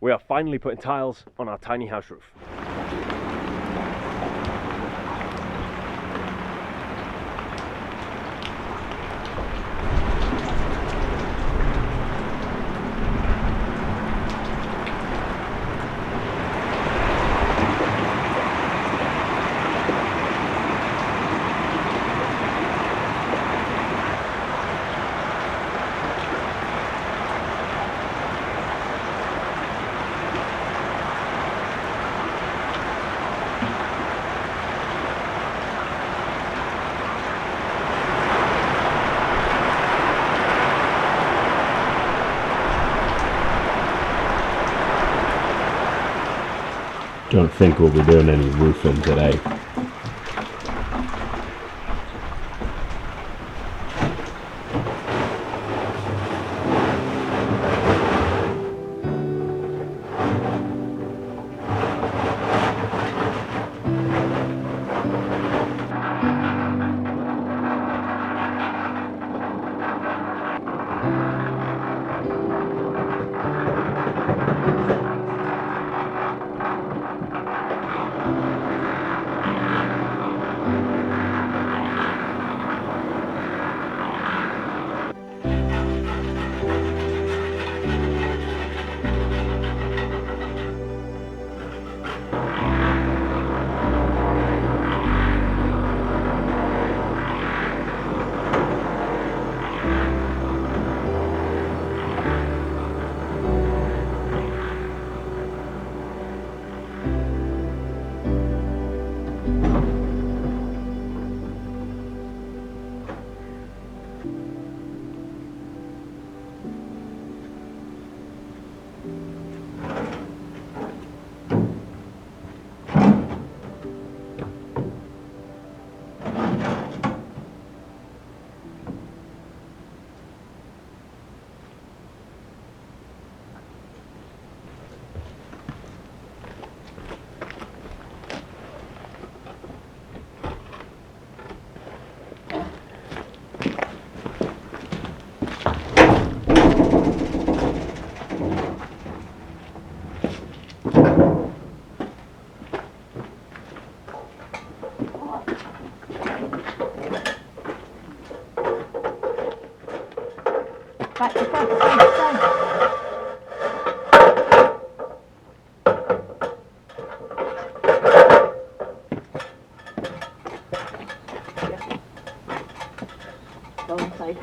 We are finally putting tiles on our tiny house roof. Don't think we'll be doing any roofing today. Back to front, same. Wrong side.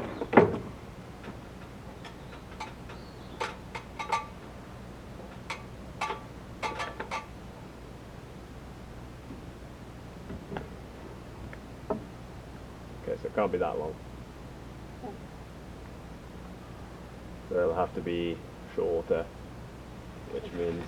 Okay, so it can't be that long. So it'll have to be shorter, which means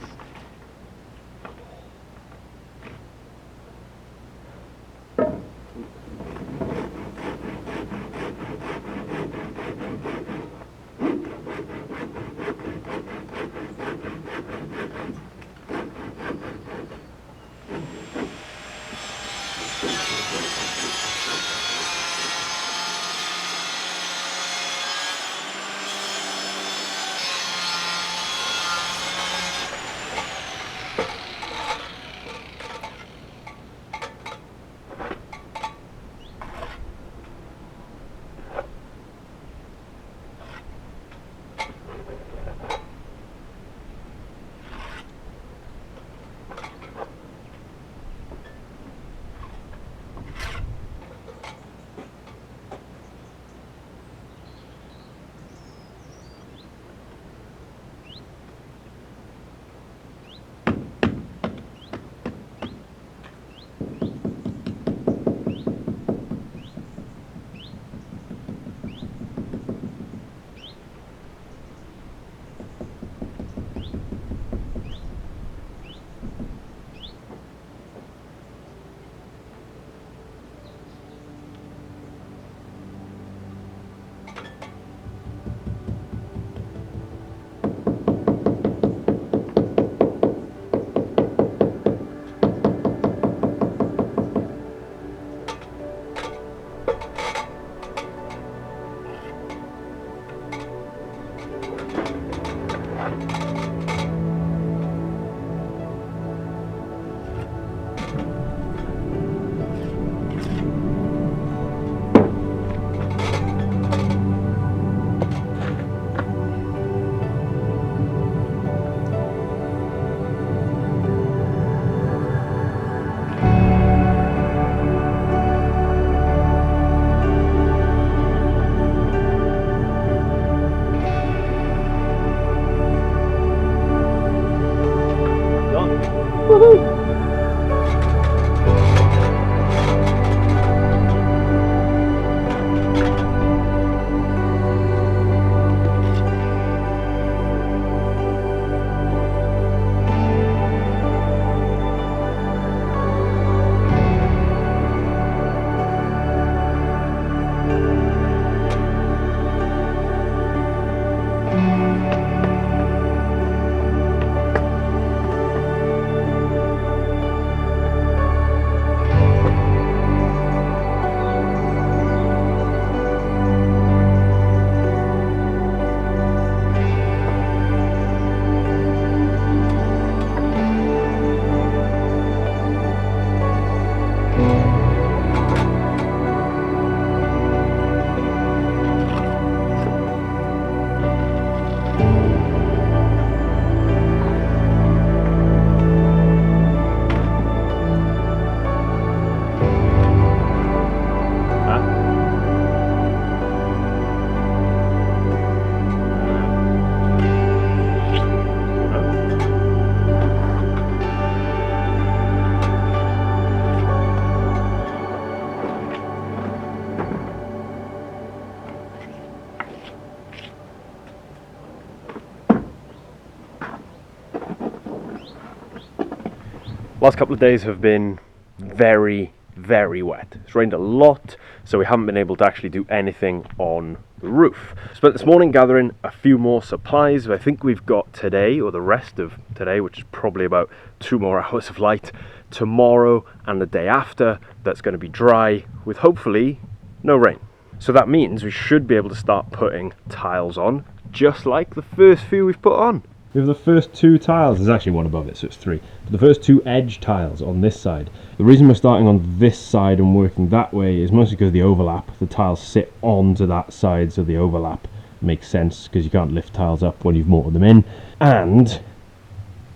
Last couple of days have been very, very wet. It's rained a lot, so we haven't been able to actually do anything on the roof. Spent this morning gathering a few more supplies. I think we've got today, or the rest of today, which is probably about 2 more hours of light, tomorrow and the day after, that's going to be dry with hopefully no rain. So that means we should be able to start putting tiles on, just like the first few we've put on. We have the first 2 tiles, there's actually one above it, so it's 3. But the first 2 edge tiles on this side. The reason we're starting on this side and working that way is mostly because of the overlap. The tiles sit onto that side, so the overlap makes sense, because you can't lift tiles up when you've mortared them in. And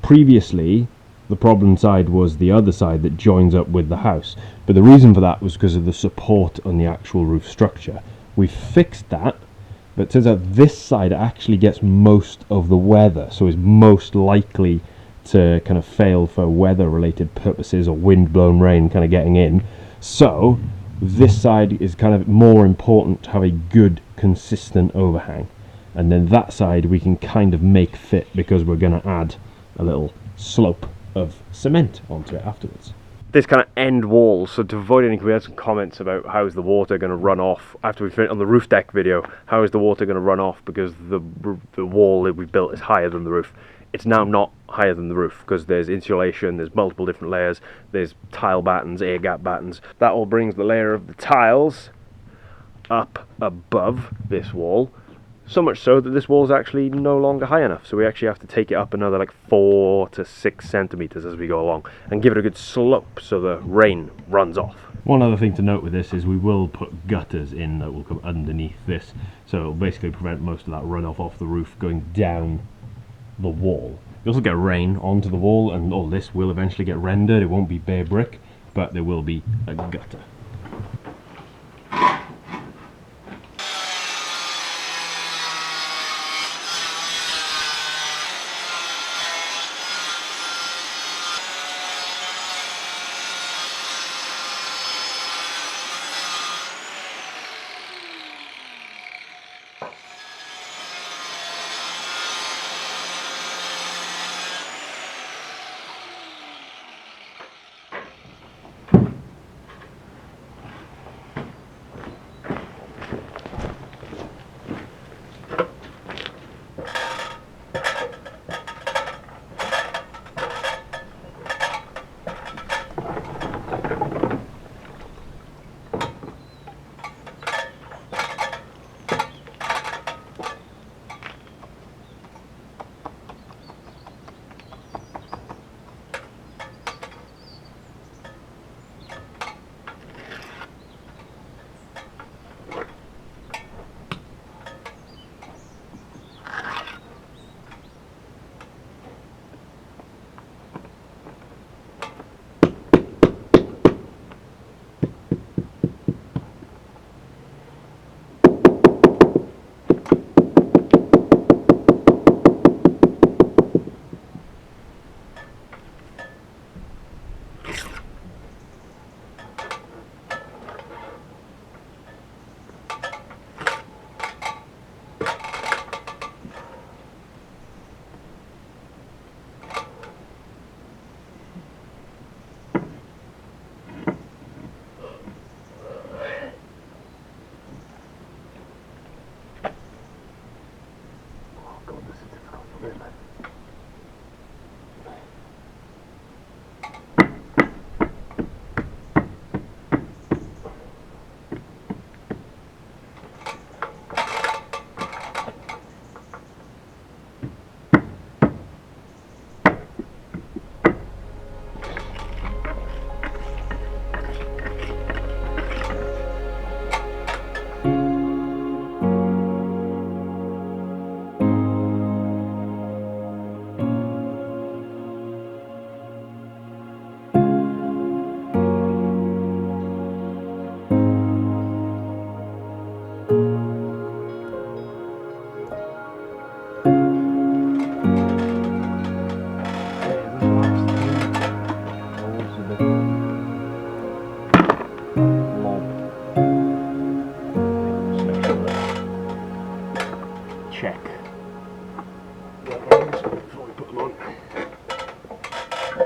previously, the problem side was the other side that joins up with the house. But the reason for that was because of the support on the actual roof structure. We fixed that. But it turns out this side actually gets most of the weather, so is most likely to kind of fail for weather-related purposes or wind-blown rain kind of getting in. So this side is kind of more important to have a good, consistent overhang. And then that side we can kind of make fit because we're going to add a little slope of cement onto it afterwards. This kind of end wall, so to avoid any, we had some comments about how is the water going to run off after we finish on the roof deck video. How is the water going to run off because the wall that we built is higher than the roof? It's now not higher than the roof because there's insulation, there's multiple different layers, there's tile battens, air gap battens. That all brings the layer of the tiles up above this wall. So much so that this wall is actually no longer high enough, so we actually have to take it up another like 4 to 6 centimeters as we go along and give it a good slope so the rain runs off. One other thing to note with this is we will put gutters in that will come underneath this, so it'll basically prevent most of that runoff off the roof going down the wall. You also get rain onto the wall, and all this will eventually get rendered. It won't be bare brick, but there will be a gutter.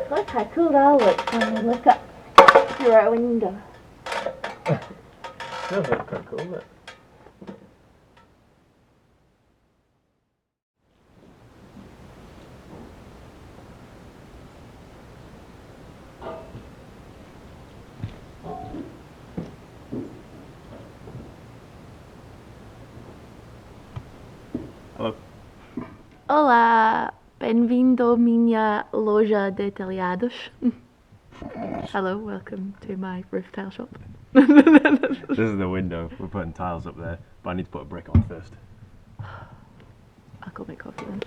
Look how cool that looks when we look up through our window. Does look quite cool, doesn't it? Hello. Olá, bem-vindo à minha loja de telhados. Hello, welcome to my roof tile shop. This is the window. We're putting tiles up there, but I need to put a brick on first. I'll go make coffee then.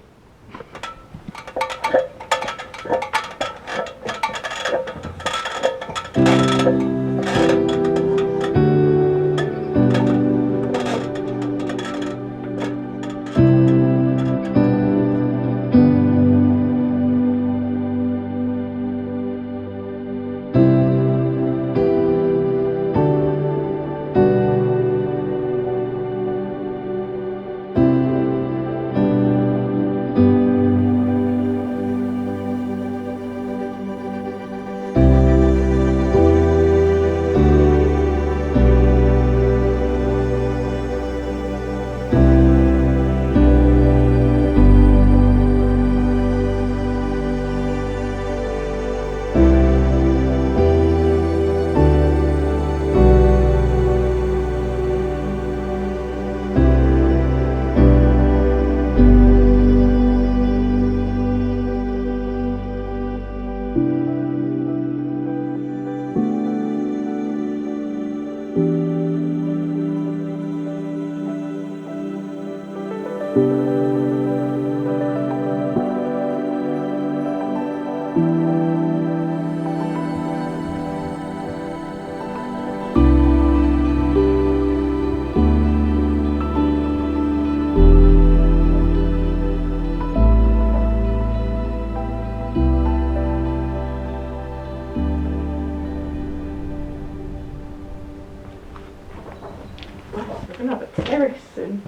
We're gonna have a terrace soon.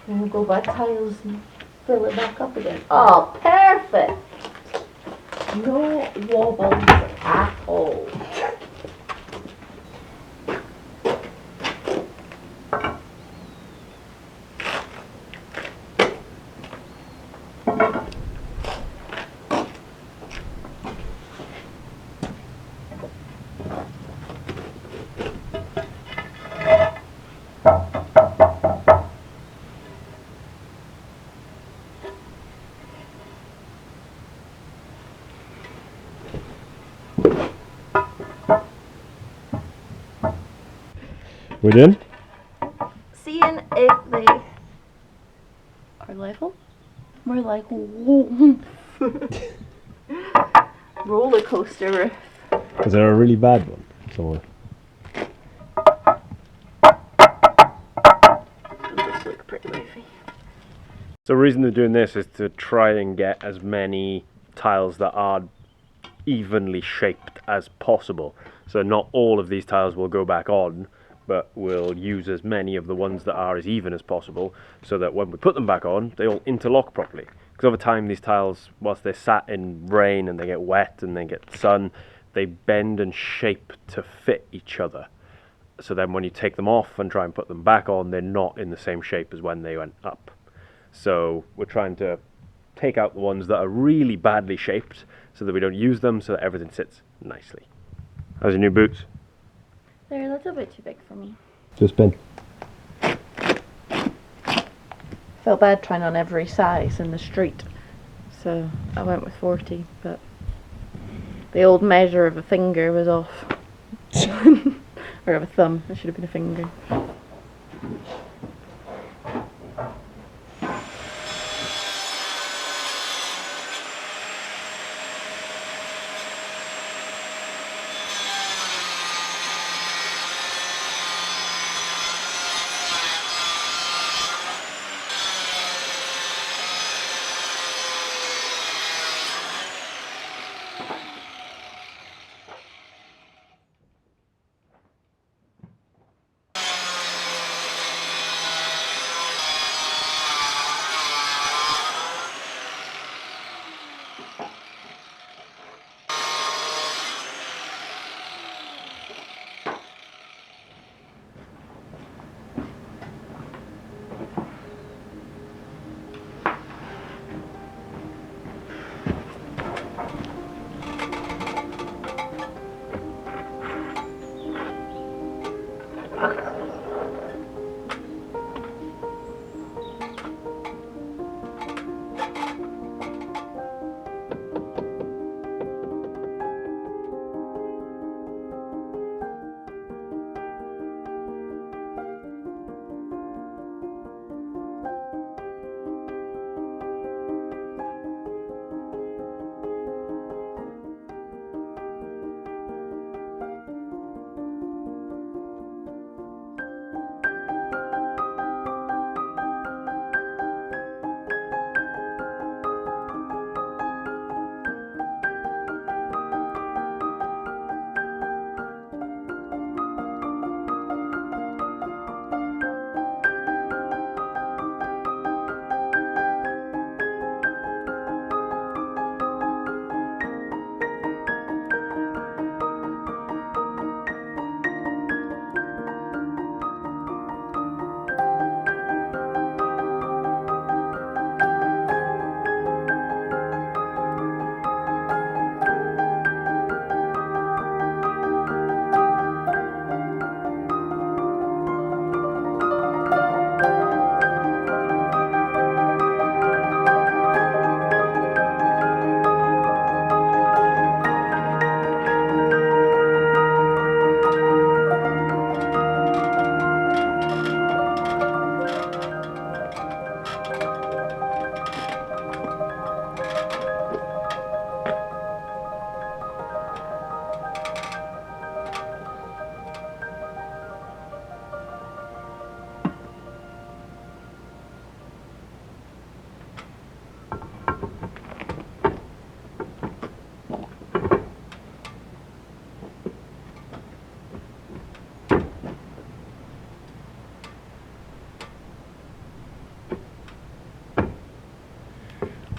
And we'll go buy tiles and fill it back up again. Oh, perfect! No wobbles at all. We're done? Seeing if they are level. We're like, whoa. Roller coaster roof. Is there a really bad one somewhere? Those look pretty roofy. So the reason they're doing this is to try and get as many tiles that are evenly shaped as possible. So not all of these tiles will go back on, but we'll use as many of the ones that are as even as possible, so that when we put them back on, they all interlock properly. Because over time, these tiles, whilst they're sat in rain and they get wet and they get sun, they bend and shape to fit each other. So then when you take them off and try and put them back on, they're not in the same shape as when they went up. So we're trying to take out the ones that are really badly shaped so that we don't use them, so that everything sits nicely. How's your new boots? They're a little bit too big for me. Just been. Felt bad trying on every size in the street, so I went with 40, but the old measure of a finger was off. Or of a thumb, it should have been a finger.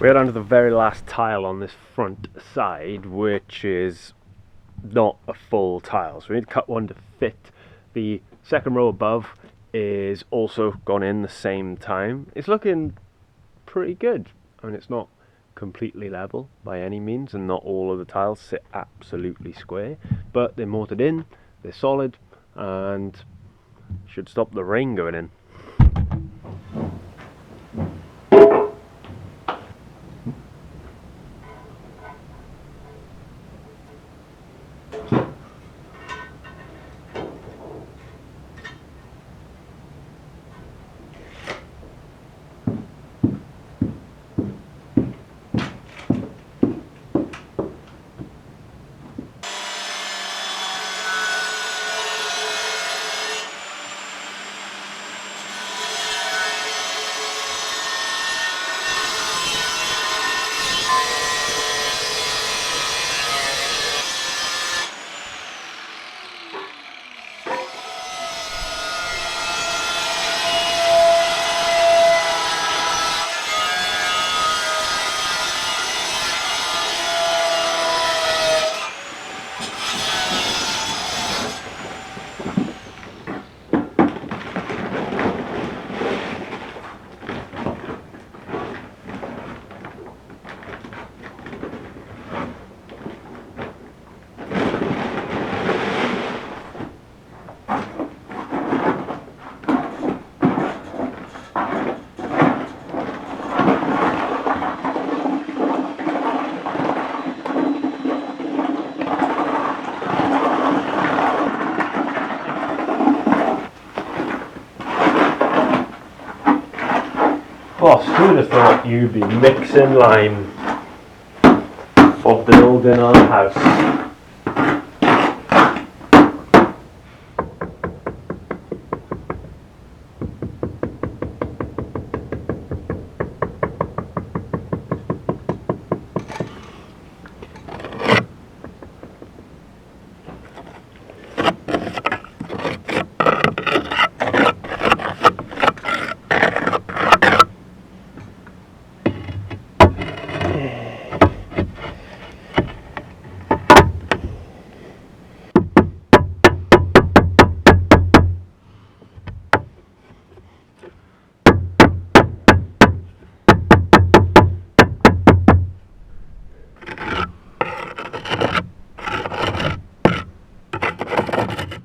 We're down to the very last tile on this front side, which is not a full tile, so we need to cut one to fit. The second row above is also gone in the same time. It's looking pretty good. I mean, it's not completely level by any means, and not all of the tiles sit absolutely square, but they're mortared in, they're solid, and should stop the rain going in. Boss, who would have thought you'd be mixing lime for building our house?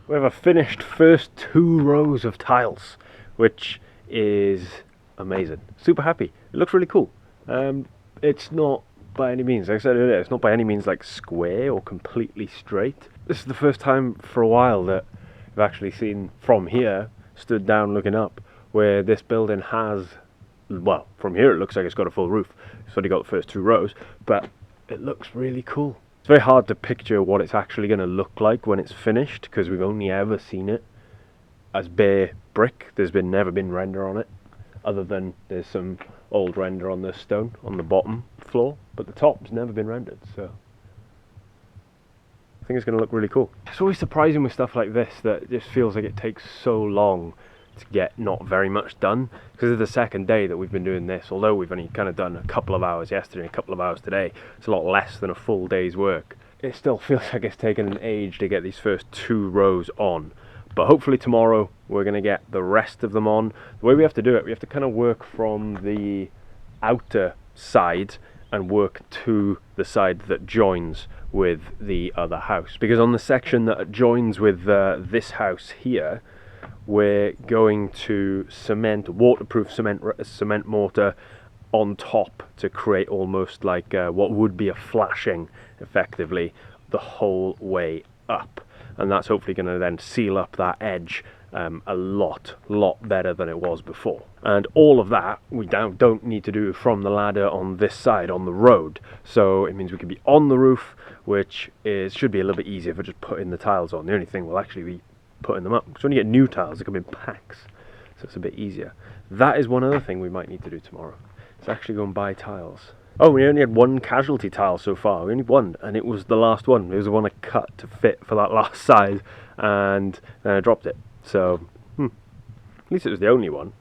We have a finished first 2 rows of tiles, which is amazing. Super happy. It looks really cool. It's not by any means, like I said earlier, it's not by any means like square or completely straight. This is the first time for a while that I've actually seen from here, stood down looking up, where this building has, well, from here it looks like it's got a full roof. It's only got the first 2 rows, but it looks really cool. It's very hard to picture what it's actually going to look like when it's finished, because we've only ever seen it as bare brick. There's never been render on it, other than there's some old render on the stone on the bottom floor, but the top's never been rendered, so I think it's going to look really cool. It's always surprising with stuff like this that it just feels like it takes so long to get not very much done, because it's the second day that we've been doing this. Although we've only kind of done a couple of hours yesterday, a couple of hours today, it's a lot less than a full day's work. It still feels like it's taken an age to get these first 2 rows on, but hopefully tomorrow we're going to get the rest of them on. The way we have to do it, we have to kind of work from the outer side and work to the side that joins with the other house, because on the section that joins with this house here, we're going to cement, waterproof cement mortar on top to create almost like what would be a flashing, effectively, the whole way up. And that's hopefully going to then seal up that edge a lot better than it was before. And all of that we don't need to do from the ladder on this side, on the road. So it means we can be on the roof, which should be a little bit easier for just putting the tiles on. The only thing will actually be putting them up, because when you get new tiles they come in packs, so it's a bit easier. That is one other thing we might need to do tomorrow. It's actually go and buy tiles. Oh, we only had 1 casualty tile so far. We only one, and it was the last one. It was the one I cut to fit for that last size, and then I dropped it. So, at least it was the only one.